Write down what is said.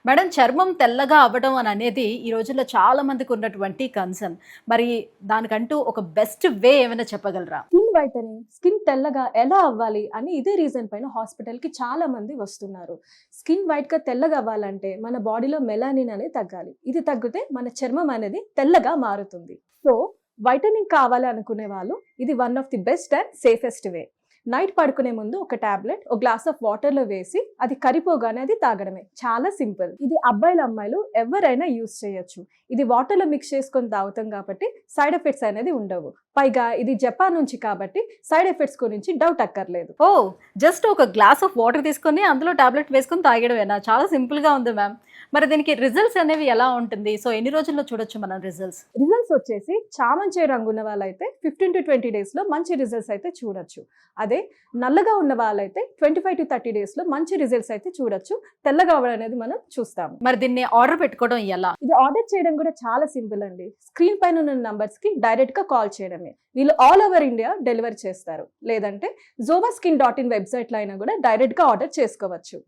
Madam చర్మం తెల్లగా అవ్వడం అని అనేది ఈ రోజుల్లో చాలా మందికి ఉన్నటువంటి కన్సర్న్. మరి దానికంటూ ఒక బెస్ట్ వే ఏమైనా చెప్పగలరా? స్కిన్ వైటనింగ్, స్కిన్ తెల్లగా ఎలా అవ్వాలి అని ఇదే రీజన్ పైన హాస్పిటల్‌కి చాలా మంది వస్తున్నారు. స్కిన్ వైట్‌గా తెల్లగా అవ్వాలంటే మన బాడీలో మెలానిన్ అనేది తగ్గాలి. ఇది తగ్గితే మన చర్మం అనేది తెల్లగా మారుతుంది. సో, వైటనింగ్ కావాలి అనుకునే వాళ్ళు ఇది one of the best and safest way. Night పడుకునే ముందు ఒక టాబ్లెట్ ఒక గ్లాస్ ఆఫ్ వాటర్‌లో వేసి అది కరిపోగానే అది తాగడమే. చాలా సింపుల్. ఇది అబ్బాయిలు, అమ్మాయిలు ఎవరైనా యూజ్ చేయొచ్చు. ఇది వాటర్‌లో మిక్స్ చేసుకొని తాగుతాం కాబట్టి సైడ్ ఎఫెక్ట్స్ అనేది ఉండవు. పైగా ఇది జపాన్ నుంచి కాబట్టి సైడ్ ఎఫెక్ట్స్ గురించి డౌట్ అక్కర్లేదు. ఓహ్! జస్ట్ ఒక గ్లాస్ ఆఫ్ వాటర్ తీసుకొని అందులో టాబ్లెట్ వేసుకొని తాగడమేనా? చాలా సింపుల్‌గా ఉంది మ్యామ్. మరి దీనికి రిజల్ట్స్ అనేవి ఎలా ఉంటుంది? సో ఎన్ని రోజుల్లో చూడొచ్చు మనం రిజల్ట్స్? రిజల్ట్స్ వచ్చేసి చామంతి రంగు ఉన్న వాళ్ళైతే 15-20 డేస్‌లో మంచి రిజల్ట్స్ అయితే చూడొచ్చు. అదే నల్లగా ఉన్న వాళ్ళైతే 25-30 డేస్‌లో మంచి రిజల్ట్స్ అయితే చూడొచ్చు. తెల్లగా అవ్వడం అనేది మనం చూస్తాము. మరి దీన్ని ఆర్డర్ పెట్టుకోవడం ఎలా? ఇది ఆర్డర్ చేయడం కూడా చాలా సింపుల్ అండి. స్క్రీన్ పైన ఉన్న నంబర్స్‌కి డైరెక్ట్‌గా కాల్ చేయడమే. వీళ్ళు ఆల్ ఓవర్ ఇండియా డెలివరీ చేస్తారు. లేదంటే zomaskin.in వెబ్‌సైట్‌లో అయినా కూడా డైరెక్ట్‌గా ఆర్డర్ చేసుకోవచ్చు.